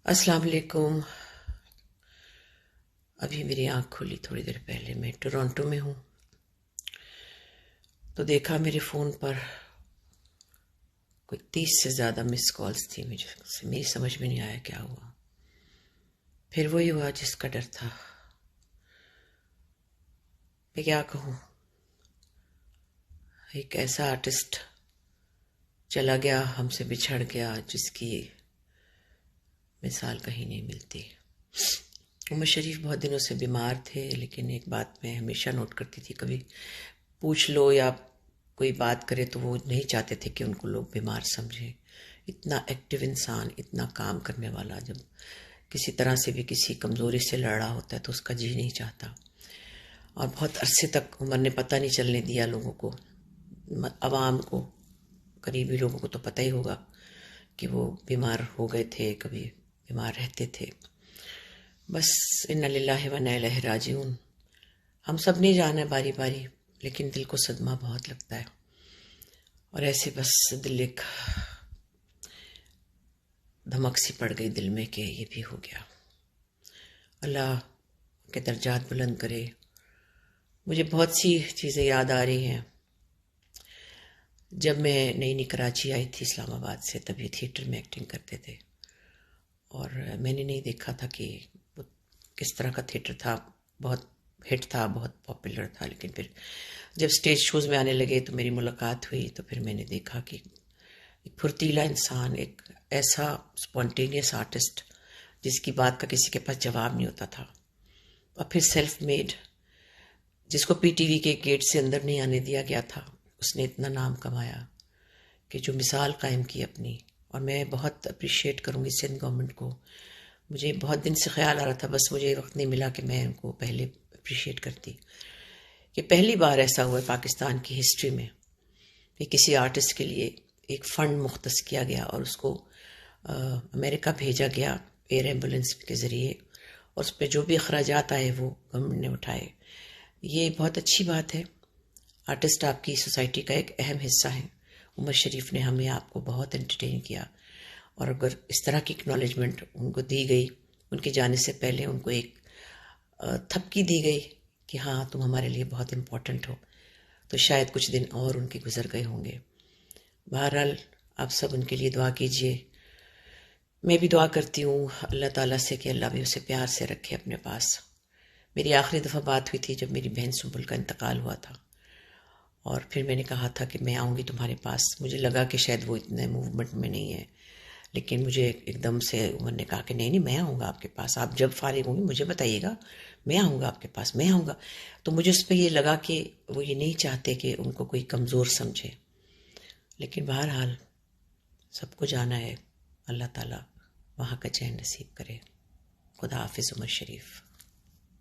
السلام علیکم۔ ابھی میری آنکھ کھلی تھوڑی دیر پہلے، میں ٹورانٹو میں ہوں، تو دیکھا میرے فون پر کوئی 30 سے زیادہ مس کالز تھی، میری سمجھ میں نہیں آیا کیا ہوا۔ پھر وہی ہوا جس کا ڈر تھا۔ میں کیا کہوں، ایک ایسا آرٹسٹ چلا گیا، ہم سے بچھڑ گیا، جس کی مثال کہیں نہیں ملتی۔ عمر شریف بہت دنوں سے بیمار تھے، لیکن ایک بات میں ہمیشہ نوٹ کرتی تھی، کبھی پوچھ لو یا کوئی بات کرے تو وہ نہیں چاہتے تھے کہ ان کو لوگ بیمار سمجھیں۔ اتنا ایکٹیو انسان، اتنا کام کرنے والا، جب کسی طرح سے بھی کسی کمزوری سے لڑ رہا ہوتا ہے تو اس کا جی نہیں چاہتا۔ اور بہت عرصے تک عمر نے پتہ نہیں چلنے دیا لوگوں کو، عوام کو، قریبی لوگوں کو تو پتہ ہی ہوگا کہ وہ بیمار ہو گئے تھے، کبھی بیمار رہتے تھے۔ بس انا للہ و انا الیہ راجعون، ہم سب نے جانا ہے باری باری، لیکن دل کو صدمہ بہت لگتا ہے۔ اور ایسے بس دل ایک دھمک سی پڑ گئی دل میں کہ یہ بھی ہو گیا۔ اللہ کے درجات بلند کرے۔ مجھے بہت سی چیزیں یاد آ رہی ہیں۔ جب میں نئی نئی کراچی آئی تھی اسلام آباد سے، تبھی تھیٹر میں ایکٹنگ کرتے تھے، اور میں نے نہیں دیکھا تھا کہ وہ کس طرح کا تھیٹر تھا، بہت ہٹ تھا، بہت پاپولر تھا۔ لیکن پھر جب سٹیج شوز میں آنے لگے تو میری ملاقات ہوئی، تو پھر میں نے دیکھا کہ ایک پھرتیلا انسان، ایک ایسا سپونٹینیس آرٹسٹ جس کی بات کا کسی کے پاس جواب نہیں ہوتا تھا، اور پھر سیلف میڈ، جس کو پی ٹی وی کے گیٹ سے اندر نہیں آنے دیا گیا تھا، اس نے اتنا نام کمایا کہ جو مثال قائم کی اپنی۔ اور میں بہت اپریشیٹ کروں گی سندھ گورنمنٹ کو۔ مجھے بہت دن سے خیال آ رہا تھا، بس مجھے وقت نہیں ملا کہ میں ان کو پہلے اپریشیٹ کرتی، کہ پہلی بار ایسا ہوا ہے پاکستان کی ہسٹری میں کہ کسی آرٹسٹ کے لیے ایک فنڈ مختص کیا گیا اور اس کو امریکہ بھیجا گیا ایئر ایمبولینس کے ذریعے، اور اس پہ جو بھی اخراجات آئے وہ گورنمنٹ نے اٹھائے۔ یہ بہت اچھی بات ہے۔ آرٹسٹ آپ کی سوسائٹی کا ایک اہم حصہ ہے۔ عمر شریف نے ہمیں آپ کو بہت انٹرٹین کیا، اور اگر اس طرح کی اکنالجمنٹ ان کو دی گئی، ان کی جانے سے پہلے ان کو ایک تھپکی دی گئی کہ ہاں تم ہمارے لیے بہت امپورٹنٹ ہو، تو شاید کچھ دن اور ان کے گزر گئے ہوں گے۔ بہرحال آپ سب ان کے لیے دعا کیجئے۔ میں بھی دعا کرتی ہوں اللہ تعالیٰ سے کہ اللہ بھی اسے پیار سے رکھے اپنے پاس۔ میری آخری دفعہ بات ہوئی تھی جب میری بہن سنبل کا انتقال ہوا تھا، اور پھر میں نے کہا تھا کہ میں آؤں گی تمہارے پاس۔ مجھے لگا کہ شاید وہ اتنے موومنٹ میں نہیں ہے، لیکن مجھے ایک دم سے عمر نے کہا کہ نہیں میں آؤں گا آپ کے پاس، آپ جب فارغ ہوں گی مجھے بتائیے گا، میں آؤں گا آپ کے پاس، میں آؤں گا۔ تو مجھے اس پہ یہ لگا کہ وہ یہ نہیں چاہتے کہ ان کو کوئی کمزور سمجھے، لیکن بہرحال سب کو جانا ہے، اللہ تعالیٰ وہاں کا چین نصیب کرے۔ خدا حافظ عمر شریف۔